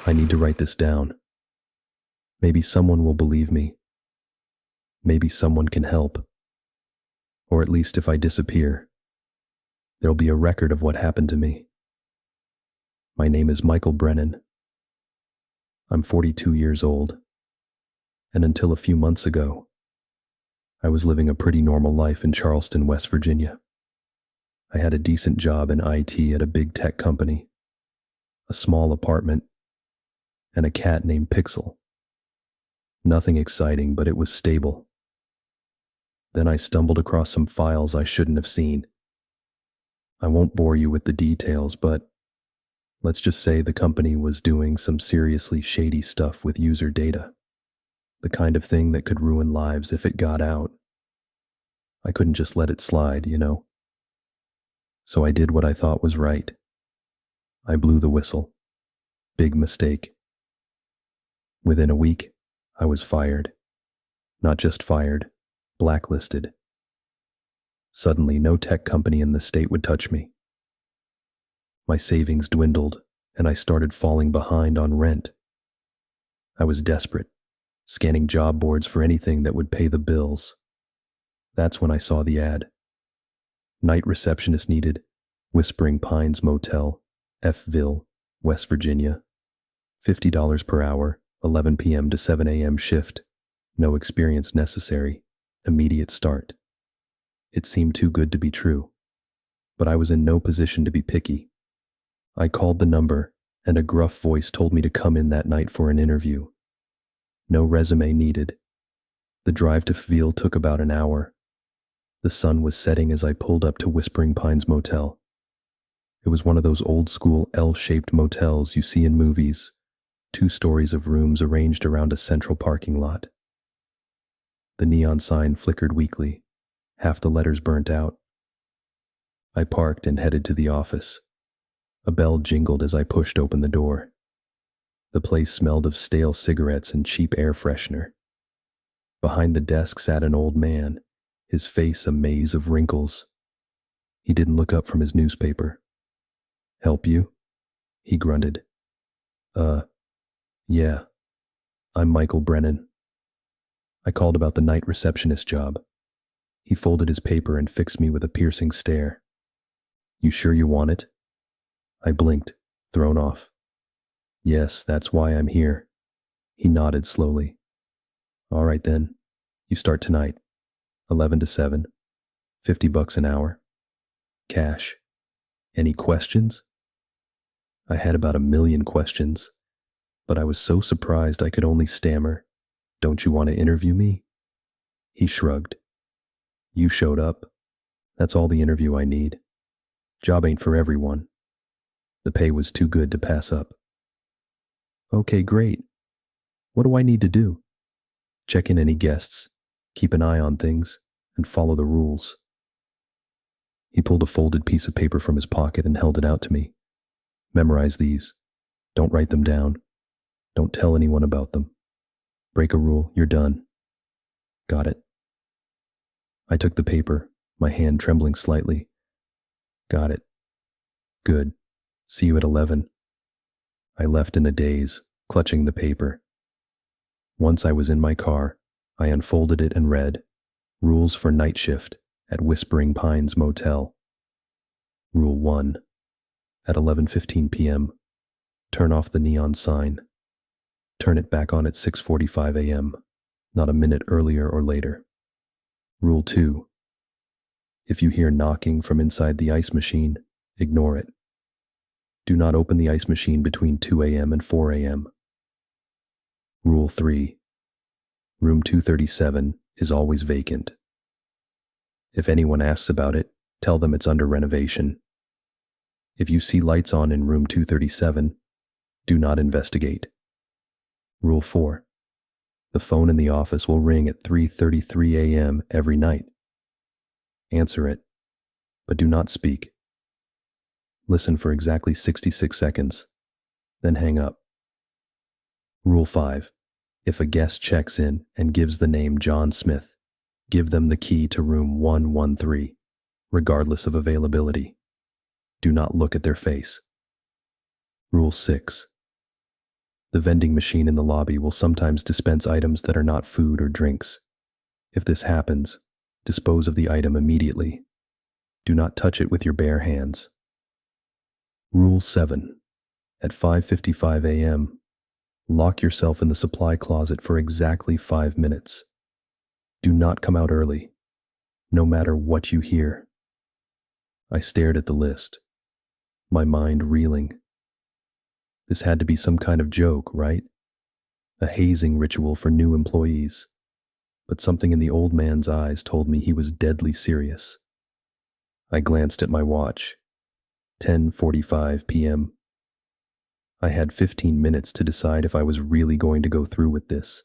I need to write this down. Maybe someone will believe me. Maybe someone can help. Or at least if I disappear, there'll be a record of what happened to me. My name is Michael Brennan. I'm 42 years old, and until a few months ago, I was living a pretty normal life in Charleston, West Virginia. I had a decent job in IT at a big tech company, a small apartment, and a cat named Pixel. Nothing exciting, but it was stable. Then I stumbled across some files I shouldn't have seen. I won't bore you with the details, but let's just say the company was doing some seriously shady stuff with user data. The kind of thing that could ruin lives if it got out. I couldn't just let it slide, you know. So I did what I thought was right. I blew the whistle. Big mistake. Within a week, I was fired. Not just fired, blacklisted. Suddenly, no tech company in the state would touch me. My savings dwindled, and I started falling behind on rent. I was desperate, scanning job boards for anything that would pay the bills. That's when I saw the ad. Night receptionist needed, Whispering Pines Motel, Fville, West Virginia. $50 per hour, 11 p.m. to 7 a.m. shift. No experience necessary. Immediate start. It seemed too good to be true, but I was in no position to be picky. I called the number, and a gruff voice told me to come in that night for an interview. No resume needed. The drive to Fville took about an hour. The sun was setting as I pulled up to Whispering Pines Motel. It was one of those old-school L-shaped motels you see in movies, 2 stories of rooms arranged around a central parking lot. The neon sign flickered weakly, half the letters burnt out. I parked and headed to the office. A bell jingled as I pushed open the door. The place smelled of stale cigarettes and cheap air freshener. Behind the desk sat an old man, his face a maze of wrinkles. He didn't look up from his newspaper. "Help you?" he grunted. Yeah. I'm Michael Brennan. I called about the night receptionist job." He folded his paper and fixed me with a piercing stare. "You sure you want it?" I blinked, thrown off. "Yes, that's why I'm here." He nodded slowly. "All right then. You start tonight. 11 to 7. $50 an hour. Cash. Any questions?" I had about 1,000,000 questions, but I was so surprised I could only stammer, "Don't you want to interview me?" He shrugged. "You showed up. That's all the interview I need. Job ain't for everyone." The pay was too good to pass up. "Okay, great. What do I need to do?" "Check in any guests, keep an eye on things, and follow the rules." He pulled a folded piece of paper from his pocket and held it out to me. "Memorize these. Don't write them down. Don't tell anyone about them. Break a rule, you're done." "Got it." I took the paper, my hand trembling slightly. "Got it. Good. See you at 11. I left in a daze, clutching the paper. Once I was in my car, I unfolded it and read, "Rules for night shift at Whispering Pines Motel." Rule 1. At 11:15 p.m., turn off the neon sign. Turn it back on at 6:45 a.m., not a minute earlier or later. Rule 2. If you hear knocking from inside the ice machine, ignore it. Do not open the ice machine between 2 a.m. and 4 a.m. Rule 3. Room 237 is always vacant. If anyone asks about it, tell them it's under renovation. If you see lights on in room 237, do not investigate. Rule 4. The phone in the office will ring at 3:33 a.m. every night. Answer it, but do not speak. Listen for exactly 66 seconds, then hang up. Rule 5. If a guest checks in and gives the name John Smith, give them the key to room 113, regardless of availability. Do not look at their face. Rule 6. The vending machine in the lobby will sometimes dispense items that are not food or drinks. If this happens, dispose of the item immediately. Do not touch it with your bare hands. Rule 7. At 5:55 a.m., lock yourself in the supply closet for exactly 5 minutes. Do not come out early, no matter what you hear. I stared at the list, my mind reeling. This had to be some kind of joke, right? A hazing ritual for new employees. But something in the old man's eyes told me he was deadly serious. I glanced at my watch. 10:45 p.m. I had 15 minutes to decide if I was really going to go through with this.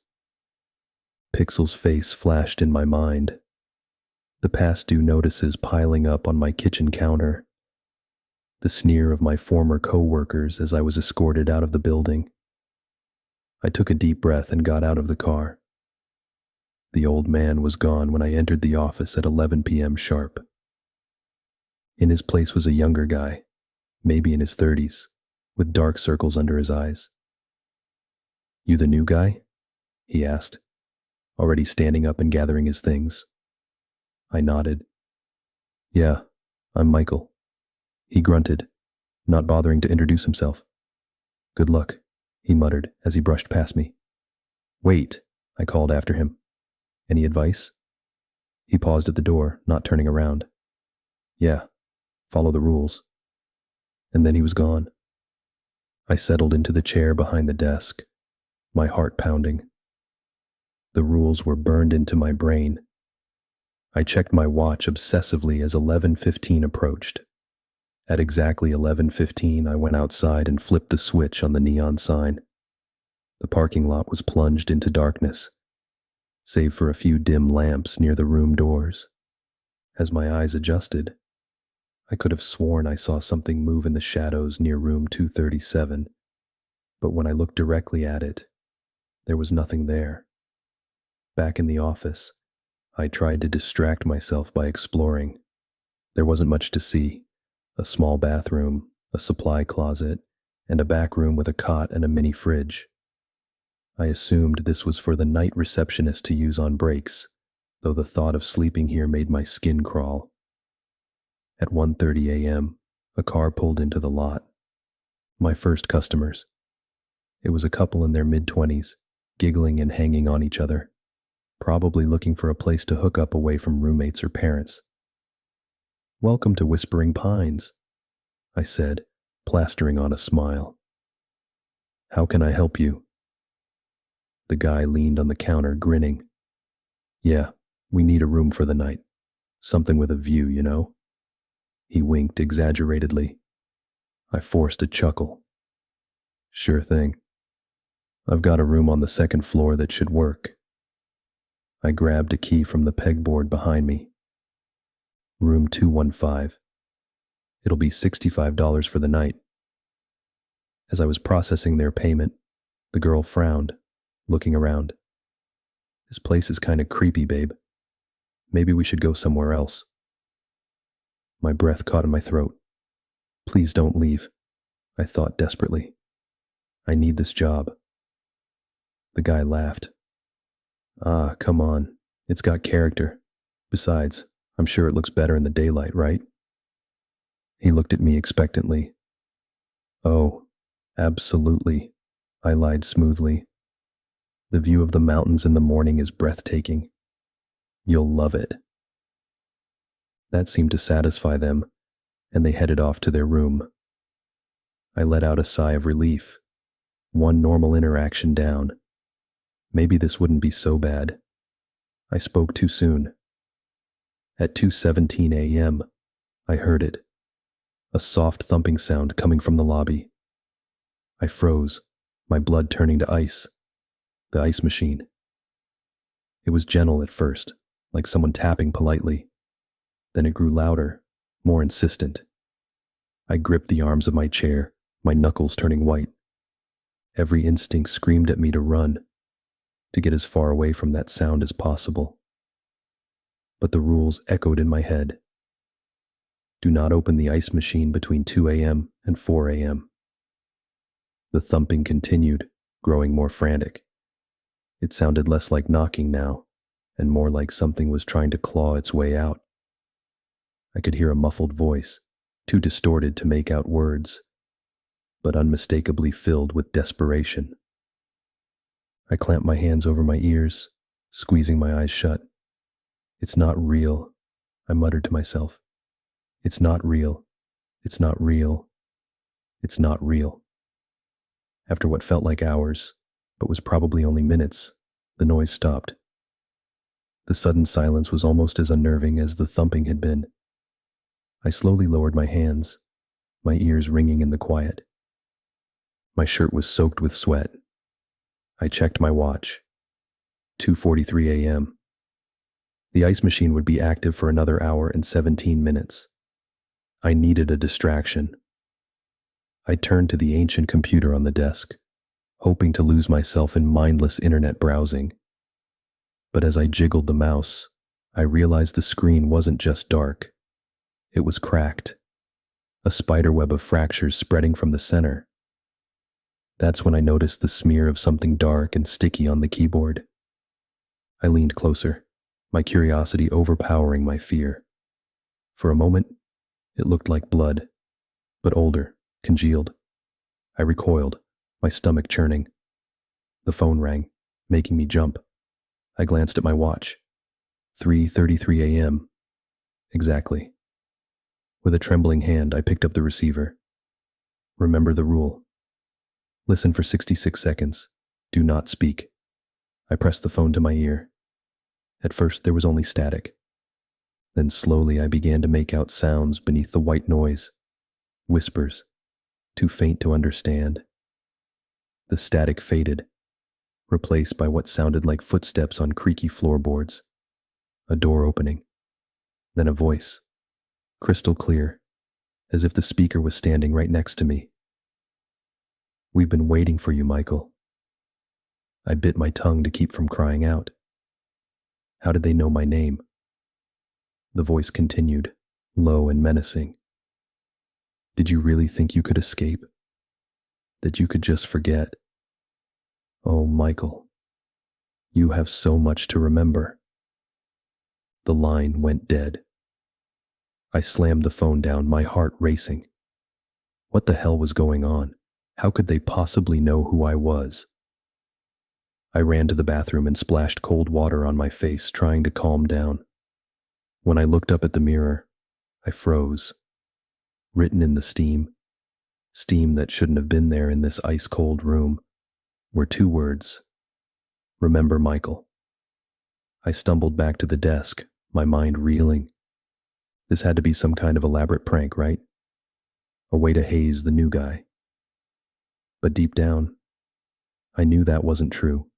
Pixel's face flashed in my mind. The past due notices piling up on my kitchen counter. The sneer of my former co-workers as I was escorted out of the building. I took a deep breath and got out of the car. The old man was gone when I entered the office at 11 p.m. sharp. In his place was a younger guy, maybe in his 30s, with dark circles under his eyes. "You the new guy?" he asked, already standing up and gathering his things. I nodded. "Yeah, I'm Michael." He grunted, not bothering to introduce himself. "Good luck," he muttered as he brushed past me. "Wait," I called after him. "Any advice?" He paused at the door, not turning around. "Yeah, follow the rules." And then he was gone. I settled into the chair behind the desk, my heart pounding. The rules were burned into my brain. I checked my watch obsessively as 11:15 approached. At exactly 11:15, I went outside and flipped the switch on the neon sign. The parking lot was plunged into darkness, save for a few dim lamps near the room doors. As my eyes adjusted, I could have sworn I saw something move in the shadows near room 237, but when I looked directly at it, there was nothing there. Back in the office, I tried to distract myself by exploring. There wasn't much to see. A small bathroom, a supply closet, and a back room with a cot and a mini fridge. I assumed this was for the night receptionist to use on breaks, though the thought of sleeping here made my skin crawl. At 1:30 a.m., a car pulled into the lot. My first customers. It was a couple in their mid-20s, giggling and hanging on each other, probably looking for a place to hook up away from roommates or parents. "Welcome to Whispering Pines," I said, plastering on a smile. "How can I help you?" The guy leaned on the counter, grinning. "Yeah, we need a room for the night. Something with a view, you know?" He winked exaggeratedly. I forced a chuckle. "Sure thing. I've got a room on the second floor that should work." I grabbed a key from the pegboard behind me. "Room 215. It'll be $65 for the night." As I was processing their payment, the girl frowned, looking around. "This place is kind of creepy, babe. Maybe we should go somewhere else." My breath caught in my throat. "Please don't leave," I thought desperately. "I need this job." The guy laughed. "Ah, come on. It's got character. Besides, I'm sure it looks better in the daylight, right?" He looked at me expectantly. "Oh, absolutely," I lied smoothly. "The view of the mountains in the morning is breathtaking. You'll love it." That seemed to satisfy them, and they headed off to their room. I let out a sigh of relief. One normal interaction down. Maybe this wouldn't be so bad. I spoke too soon. At 2:17 a.m., I heard it. A soft thumping sound coming from the lobby. I froze, my blood turning to ice. The ice machine. It was gentle at first, like someone tapping politely. Then it grew louder, more insistent. I gripped the arms of my chair, my knuckles turning white. Every instinct screamed at me to run, to get as far away from that sound as possible. But the rules echoed in my head. Do not open the ice machine between 2 a.m. and 4 a.m. The thumping continued, growing more frantic. It sounded less like knocking now, and more like something was trying to claw its way out. I could hear a muffled voice, too distorted to make out words, but unmistakably filled with desperation. I clamped my hands over my ears, squeezing my eyes shut. "It's not real," I muttered to myself. "It's not real. It's not real. It's not real." After what felt like hours, but was probably only minutes, the noise stopped. The sudden silence was almost as unnerving as the thumping had been. I slowly lowered my hands, my ears ringing in the quiet. My shirt was soaked with sweat. I checked my watch. 2:43 a.m. The ice machine would be active for another hour and 17 minutes. I needed a distraction. I turned to the ancient computer on the desk, hoping to lose myself in mindless internet browsing. But as I jiggled the mouse, I realized the screen wasn't just dark. It was cracked, a spiderweb of fractures spreading from the center. That's when I noticed the smear of something dark and sticky on the keyboard. I leaned closer, my curiosity overpowering my fear. For a moment, it looked like blood, but older, congealed. I recoiled, my stomach churning. The phone rang, making me jump. I glanced at my watch. 3:33 a.m. Exactly. With a trembling hand, I picked up the receiver. Remember the rule. Listen for 66 seconds. Do not speak. I pressed the phone to my ear. At first, there was only static. Then slowly I began to make out sounds beneath the white noise. Whispers, too faint to understand. The static faded, replaced by what sounded like footsteps on creaky floorboards. A door opening. Then a voice, crystal clear, as if the speaker was standing right next to me. "We've been waiting for you, Michael." I bit my tongue to keep from crying out. How did they know my name? The voice continued, low and menacing. "Did you really think you could escape? That you could just forget? Oh, Michael, you have so much to remember." The line went dead. I slammed the phone down, my heart racing. What the hell was going on? How could they possibly know who I was? I ran to the bathroom and splashed cold water on my face, trying to calm down. When I looked up at the mirror, I froze. Written in the steam that shouldn't have been there in this ice-cold room, were 2 words. "Remember Michael." I stumbled back to the desk, my mind reeling. This had to be some kind of elaborate prank, right? A way to haze the new guy. But deep down, I knew that wasn't true.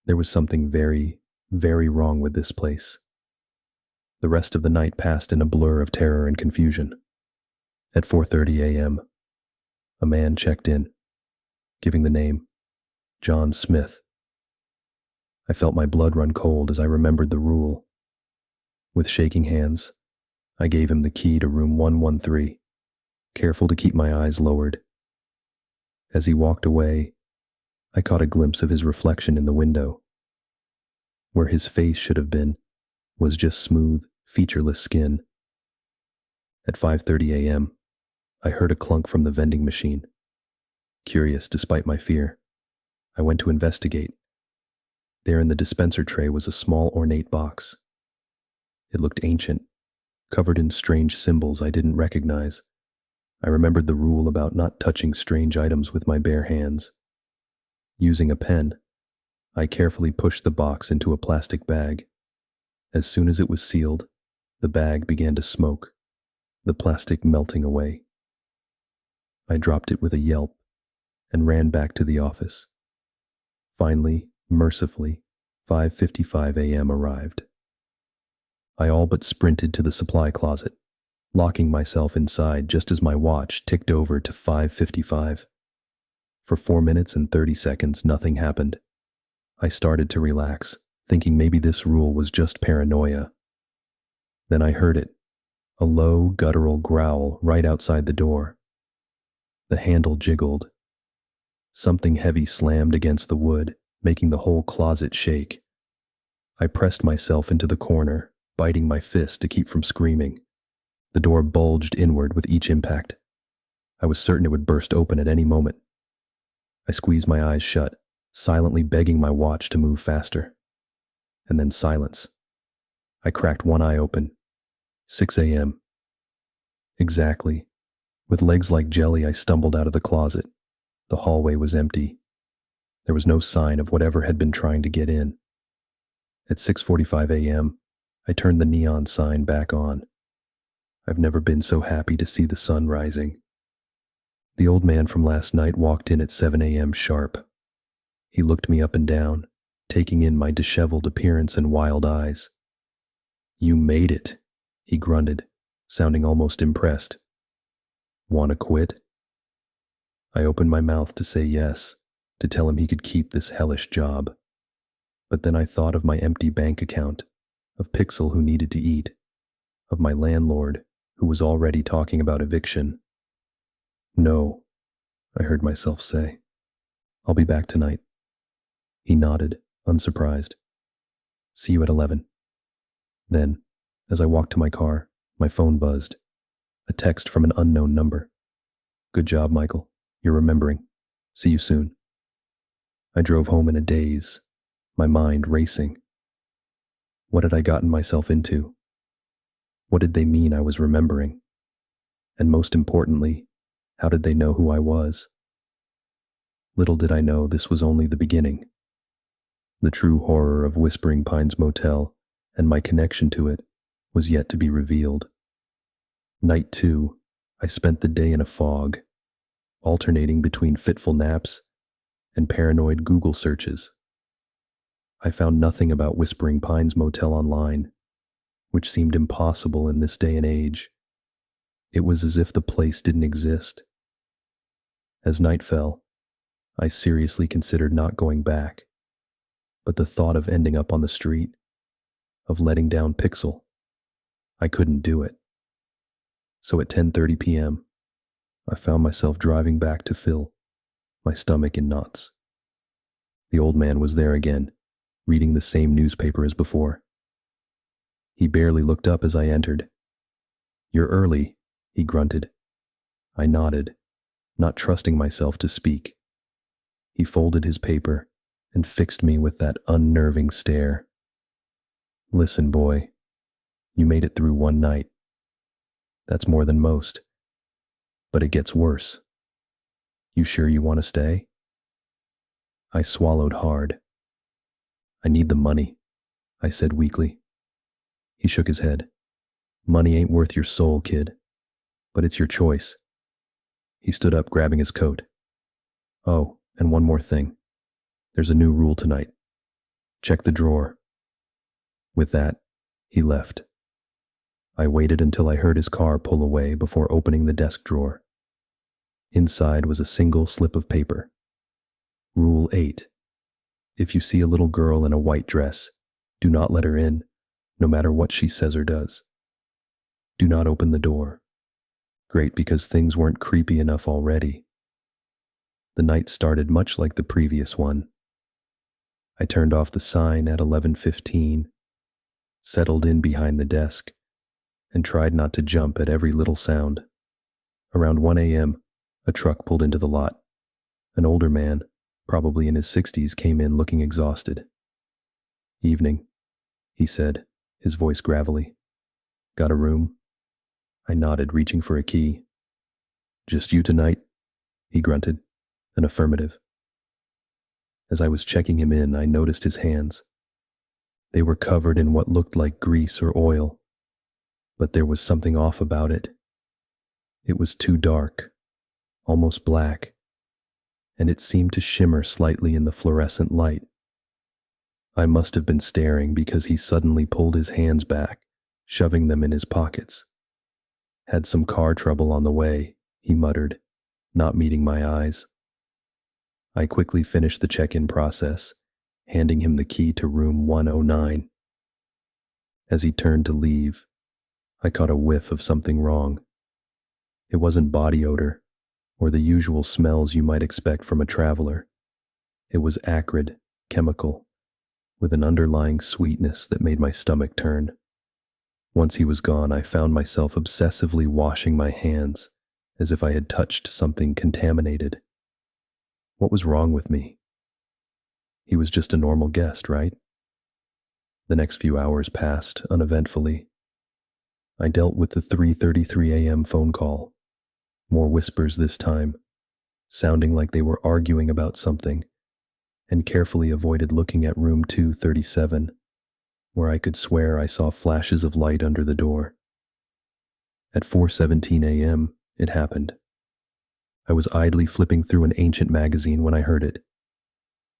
There was something very, very wrong with this place. The rest of the night passed in a blur of terror and confusion. At 4:30 a.m., a man checked in, giving the name John Smith. I felt my blood run cold as I remembered the rule. With shaking hands, I gave him the key to room 113, careful to keep my eyes lowered. As he walked away, I caught a glimpse of his reflection in the window. Where his face should have been was just smooth, featureless skin. At 5:30 a.m., I heard a clunk from the vending machine. Curious despite my fear, I went to investigate. There in the dispenser tray was a small ornate box. It looked ancient, covered in strange symbols I didn't recognize. I remembered the rule about not touching strange items with my bare hands. Using a pen, I carefully pushed the box into a plastic bag. As soon as it was sealed, the bag began to smoke, the plastic melting away. I dropped it with a yelp and ran back to the office. Finally, mercifully, 5:55 a.m. arrived. I all but sprinted to the supply closet, locking myself inside just as my watch ticked over to 5:55. For 4 minutes and 30 seconds, nothing happened. I started to relax, thinking maybe this rule was just paranoia. Then I heard it, a low, guttural growl right outside the door. The handle jiggled. Something heavy slammed against the wood, making the whole closet shake. I pressed myself into the corner, biting my fist to keep from screaming. The door bulged inward with each impact. I was certain it would burst open at any moment. I squeezed my eyes shut, silently begging my watch to move faster. And then silence. I cracked one eye open. 6 a.m. Exactly. With legs like jelly, I stumbled out of the closet. The hallway was empty. There was no sign of whatever had been trying to get in. At 6:45 a.m., I turned the neon sign back on. I've never been so happy to see the sun rising. The old man from last night walked in at 7 a.m. sharp. He looked me up and down, taking in my disheveled appearance and wild eyes. "You made it," he grunted, sounding almost impressed. "Want to quit?" I opened my mouth to say yes, to tell him he could keep this hellish job. But then I thought of my empty bank account, of Pixel who needed to eat, of my landlord who was already talking about eviction. "No," I heard myself say. "I'll be back tonight." He nodded, unsurprised. "See you at 11. Then, as I walked to my car, my phone buzzed. A text from an unknown number. "Good job, Michael. You're remembering. See you soon." I drove home in a daze, my mind racing. What had I gotten myself into? What did they mean I was remembering? And most importantly, how did they know who I was? Little did I know this was only the beginning. The true horror of Whispering Pines Motel and my connection to it was yet to be revealed. Night 2, I spent the day in a fog, alternating between fitful naps and paranoid Google searches. I found nothing about Whispering Pines Motel online, which seemed impossible in this day and age. It was as if the place didn't exist. As night fell, I seriously considered not going back, but the thought of ending up on the street, of letting down Pixel, I couldn't do it. So at 10:30 p.m., I found myself driving back to Phil, my stomach in knots. The old man was there again, reading the same newspaper as before. He barely looked up as I entered. "You're early," he grunted. I nodded, not trusting myself to speak. He folded his paper and fixed me with that unnerving stare. "Listen, boy, you made it through one night. That's more than most. But it gets worse. You sure you want to stay?" I swallowed hard. "I need the money," I said weakly. He shook his head. "Money ain't worth your soul, kid. But it's your choice." He stood up, grabbing his coat. "Oh, and one more thing. There's a new rule tonight. Check the drawer." With that, he left. I waited until I heard his car pull away before opening the desk drawer. Inside was a single slip of paper. Rule 8. If you see a little girl in a white dress, do not let her in, no matter what she says or does. Do not open the door. Great, because things weren't creepy enough already. The night started much like the previous one. I turned off the sign at 11:15, settled in behind the desk, and tried not to jump at every little sound. Around 1 a.m., a truck pulled into the lot. An older man, probably in his 60s, came in looking exhausted. "Evening," he said, his voice gravelly. "Got a room?" I nodded, reaching for a key. "Just you tonight?" he grunted. An affirmative. As I was checking him in, I noticed his hands. They were covered in what looked like grease or oil, but there was something off about it. It was too dark, almost black, and it seemed to shimmer slightly in the fluorescent light. I must have been staring because he suddenly pulled his hands back, shoving them in his pockets. "Had some car trouble on the way," he muttered, not meeting my eyes. I quickly finished the check-in process, handing him the key to room 109. As he turned to leave, I caught a whiff of something wrong. It wasn't body odor, or the usual smells you might expect from a traveler. It was acrid, chemical, with an underlying sweetness that made my stomach turn. Once he was gone, I found myself obsessively washing my hands as if I had touched something contaminated. What was wrong with me? He was just a normal guest, right? The next few hours passed uneventfully. I dealt with the 3:33 a.m. phone call. More whispers this time, sounding like they were arguing about something, and carefully avoided looking at room 237, where I could swear I saw flashes of light under the door. At 4:17 a.m., it happened. I was idly flipping through an ancient magazine when I heard it.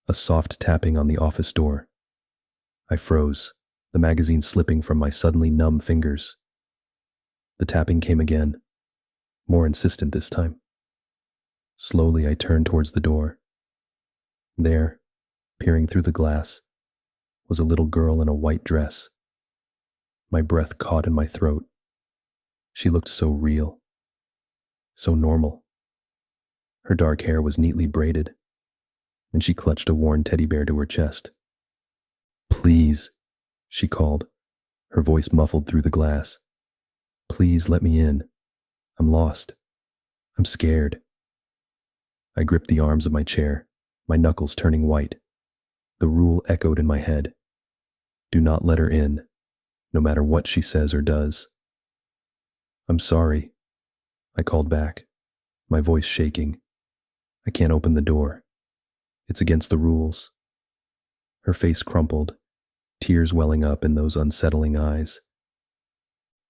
A soft tapping on the office door. I froze, the magazine slipping from my suddenly numb fingers. The tapping came again, more insistent this time. Slowly, I turned towards the door. There, peering through the glass, was a little girl in a white dress. My breath caught in my throat. She looked so real, so normal. Her dark hair was neatly braided, and she clutched a worn teddy bear to her chest. "Please," she called, her voice muffled through the glass. "Please let me in. I'm lost. I'm scared." I gripped the arms of my chair, my knuckles turning white. The rule echoed in my head. Do not let her in, no matter what she says or does. "I'm sorry," I called back, my voice shaking. "I can't open the door. It's against the rules." Her face crumpled, tears welling up in those unsettling eyes.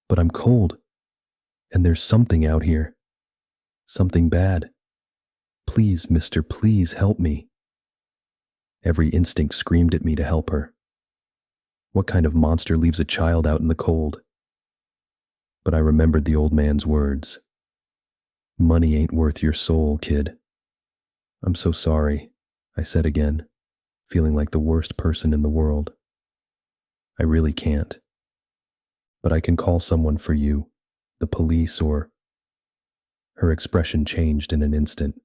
"But I'm cold, and there's something out here. Something bad. Please, mister, please help me." Every instinct screamed at me to help her. What kind of monster leaves a child out in the cold? But I remembered the old man's words. "Money ain't worth your soul, kid." "I'm so sorry," I said again, feeling like the worst person in the world. "I really can't. But I can call someone for you, the police or—" Her expression changed in an instant.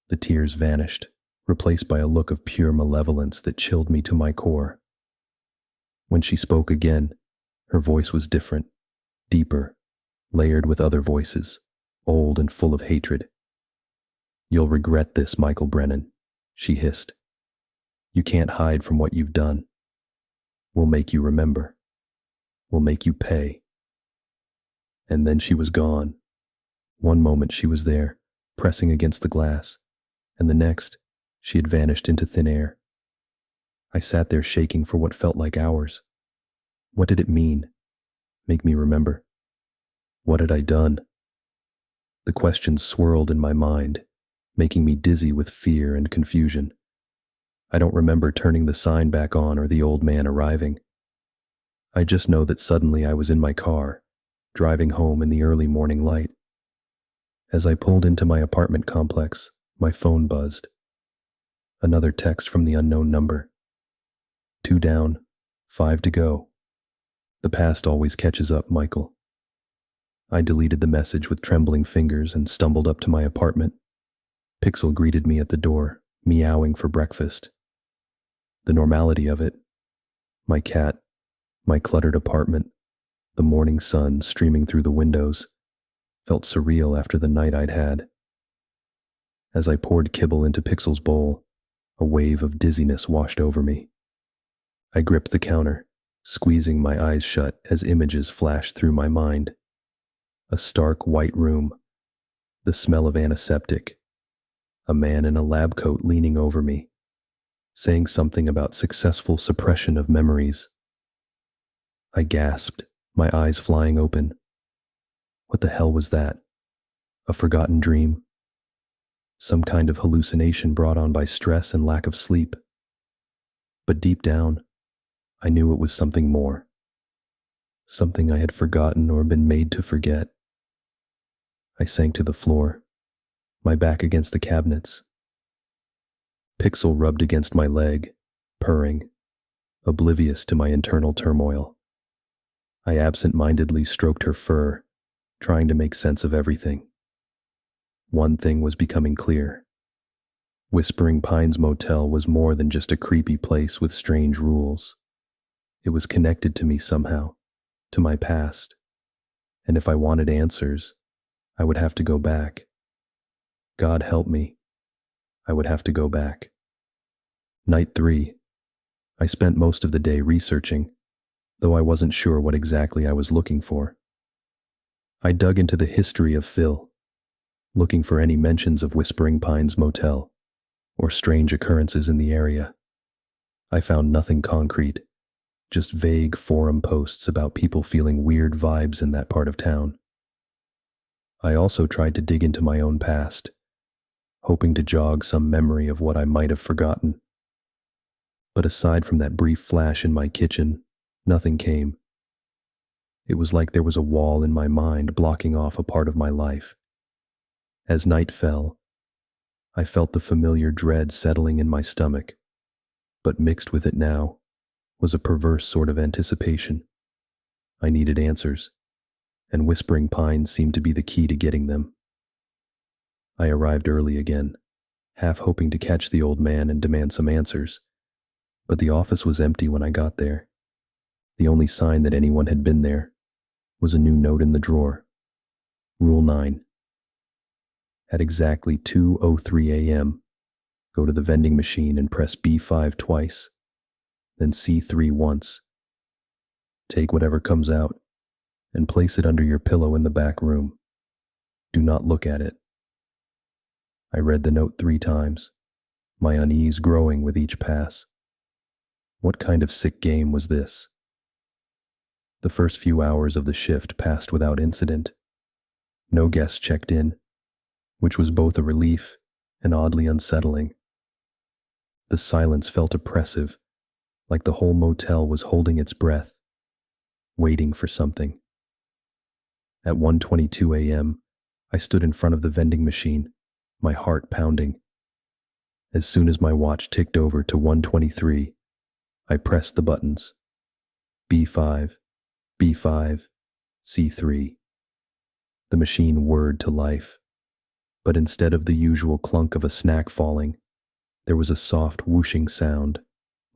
The tears vanished, replaced by a look of pure malevolence that chilled me to my core. When she spoke again, her voice was different, deeper, layered with other voices, old and full of hatred. "You'll regret this, Michael Brennan," she hissed. "You can't hide from what you've done. We'll make you remember. We'll make you pay." And then she was gone. One moment she was there, pressing against the glass, and the next, she had vanished into thin air. I sat there shaking for what felt like hours. What did it mean? Make me remember. What had I done? The questions swirled in my mind, making me dizzy with fear and confusion. I don't remember turning the sign back on or the old man arriving. I just know that suddenly I was in my car, driving home in the early morning light. As I pulled into my apartment complex, my phone buzzed. Another text from the unknown number. 2 down, 5 to go. The past always catches up, Michael. I deleted the message with trembling fingers and stumbled up to my apartment. Pixel greeted me at the door, meowing for breakfast. The normality of it, my cat, my cluttered apartment, the morning sun streaming through the windows, felt surreal after the night I'd had. As I poured kibble into Pixel's bowl, a wave of dizziness washed over me. I gripped the counter, squeezing my eyes shut as images flashed through my mind. A stark white room, the smell of antiseptic, a man in a lab coat leaning over me, saying something about successful suppression of memories. I gasped, my eyes flying open. What the hell was that? A forgotten dream? Some kind of hallucination brought on by stress and lack of sleep? But deep down, I knew it was something more. Something I had forgotten or been made to forget. I sank to the floor, my back against the cabinets. Pixel rubbed against my leg, purring, oblivious to my internal turmoil. I absent-mindedly stroked her fur, trying to make sense of everything. One thing was becoming clear. Whispering Pines Motel was more than just a creepy place with strange rules. It was connected to me somehow, to my past, and if I wanted answers, I would have to go back. God help me, I would have to go back. Night 3. I spent most of the day researching, though I wasn't sure what exactly I was looking for. I dug into the history of Phil, looking for any mentions of Whispering Pines Motel or strange occurrences in the area. I found nothing concrete, just vague forum posts about people feeling weird vibes in that part of town. I also tried to dig into my own past, hoping to jog some memory of what I might have forgotten. But aside from that brief flash in my kitchen, nothing came. It was like there was a wall in my mind blocking off a part of my life. As night fell, I felt the familiar dread settling in my stomach, but mixed with it now was a perverse sort of anticipation. I needed answers, and Whispering Pines seemed to be the key to getting them. I arrived early again, half hoping to catch the old man and demand some answers, but the office was empty when I got there. The only sign that anyone had been there was a new note in the drawer. Rule 9. At exactly 2:03 a.m., go to the vending machine and press B5 twice, then C3 once. Take whatever comes out and place it under your pillow in the back room. Do not look at it. I read the note 3 times, my unease growing with each pass. What kind of sick game was this? The first few hours of the shift passed without incident. No guests checked in, which was both a relief and oddly unsettling. The silence felt oppressive, like the whole motel was holding its breath, waiting for something. At 1:22 a.m., I stood in front of the vending machine, my heart pounding. As soon as my watch ticked over to 1:23, I pressed the buttons. B5, B5, C3. The machine whirred to life, but instead of the usual clunk of a snack falling, there was a soft whooshing sound,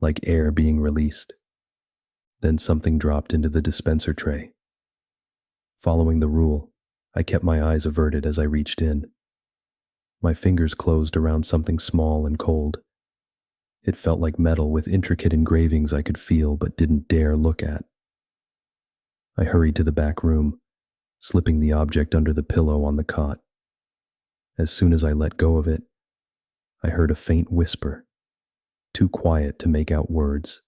like air being released. Then something dropped into the dispenser tray. Following the rule, I kept my eyes averted as I reached in. My fingers closed around something small and cold. It felt like metal with intricate engravings I could feel but didn't dare look at. I hurried to the back room, slipping the object under the pillow on the cot. As soon as I let go of it, I heard a faint whisper, too quiet to make out words.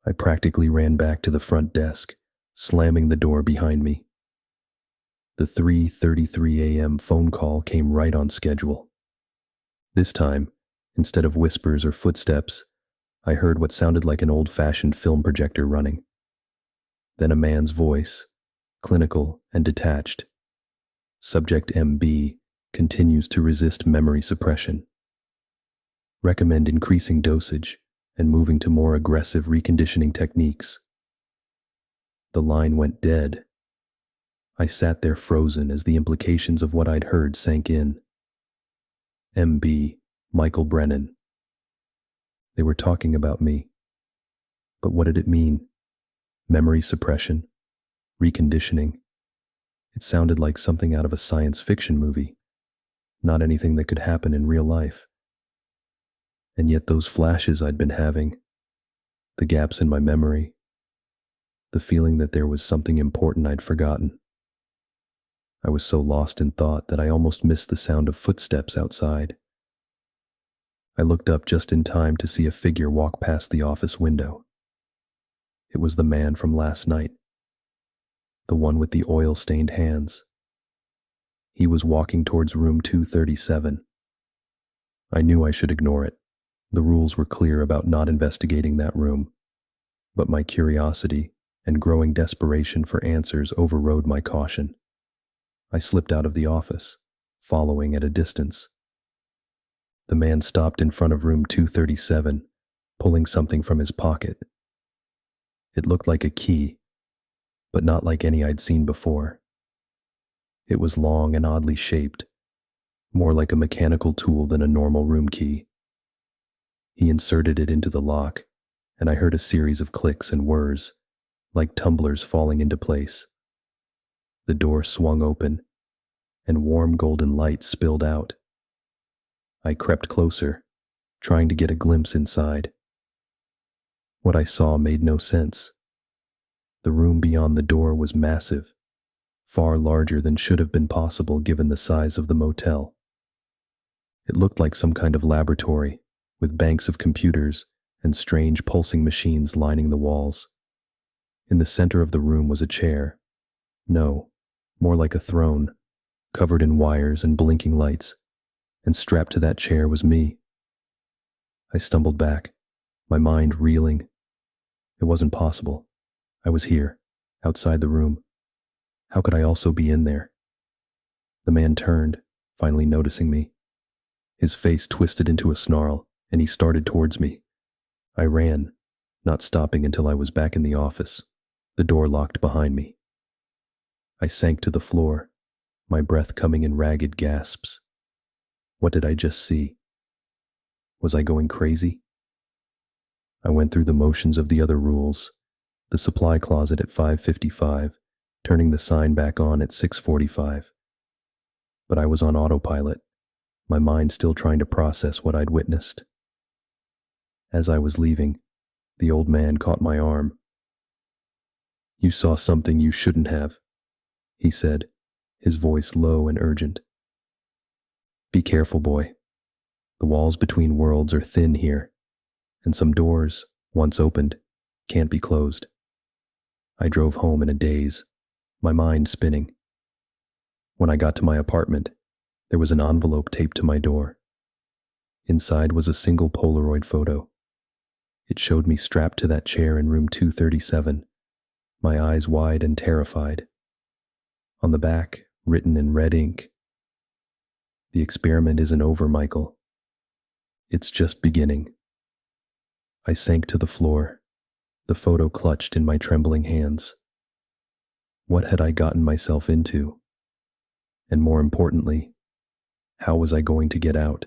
I practically ran back to the front desk, slamming the door behind me. The 3:33 a.m. phone call came right on schedule. This time, instead of whispers or footsteps, I heard what sounded like an old-fashioned film projector running. Then a man's voice, clinical and detached. Subject MB continues to resist memory suppression. Recommend increasing dosage and moving to more aggressive reconditioning techniques. The line went dead. I sat there frozen as the implications of what I'd heard sank in. MB, Michael Brennan. They were talking about me. But what did it mean? Memory suppression? Reconditioning? It sounded like something out of a science fiction movie, not anything that could happen in real life. And yet those flashes I'd been having, the gaps in my memory, the feeling that there was something important I'd forgotten. I was so lost in thought that I almost missed the sound of footsteps outside. I looked up just in time to see a figure walk past the office window. It was the man from last night, the one with the oil-stained hands. He was walking towards room 237. I knew I should ignore it. The rules were clear about not investigating that room, but my curiosity and growing desperation for answers overrode my caution. I slipped out of the office, following at a distance. The man stopped in front of room 237, pulling something from his pocket. It looked like a key, but not like any I'd seen before. It was long and oddly shaped, more like a mechanical tool than a normal room key. He inserted it into the lock, and I heard a series of clicks and whirs, like tumblers falling into place. The door swung open, and warm golden light spilled out. I crept closer, trying to get a glimpse inside. What I saw made no sense. The room beyond the door was massive, far larger than should have been possible given the size of the motel. It looked like some kind of laboratory, with banks of computers and strange pulsing machines lining the walls. In the center of the room was a chair. No, more like a throne, covered in wires and blinking lights, and strapped to that chair was me. I stumbled back, my mind reeling. It wasn't possible. I was here, outside the room. How could I also be in there? The man turned, finally noticing me. His face twisted into a snarl, and he started towards me. I ran, not stopping until I was back in the office, the door locked behind me. I sank to the floor, my breath coming in ragged gasps. What did I just see? Was I going crazy? I went through the motions of the other rules, the supply closet at 5:55, turning the sign back on at 6:45. But I was on autopilot, my mind still trying to process what I'd witnessed. As I was leaving, the old man caught my arm. "You saw something you shouldn't have," he said, his voice low and urgent. "Be careful, boy. The walls between worlds are thin here, and some doors, once opened, can't be closed." I drove home in a daze, my mind spinning. When I got to my apartment, there was an envelope taped to my door. Inside was a single Polaroid photo. It showed me strapped to that chair in room 237, my eyes wide and terrified. On the back, written in red ink, "The experiment isn't over, Michael. It's just beginning." I sank to the floor, the photo clutched in my trembling hands. What had I gotten myself into? And more importantly, how was I going to get out?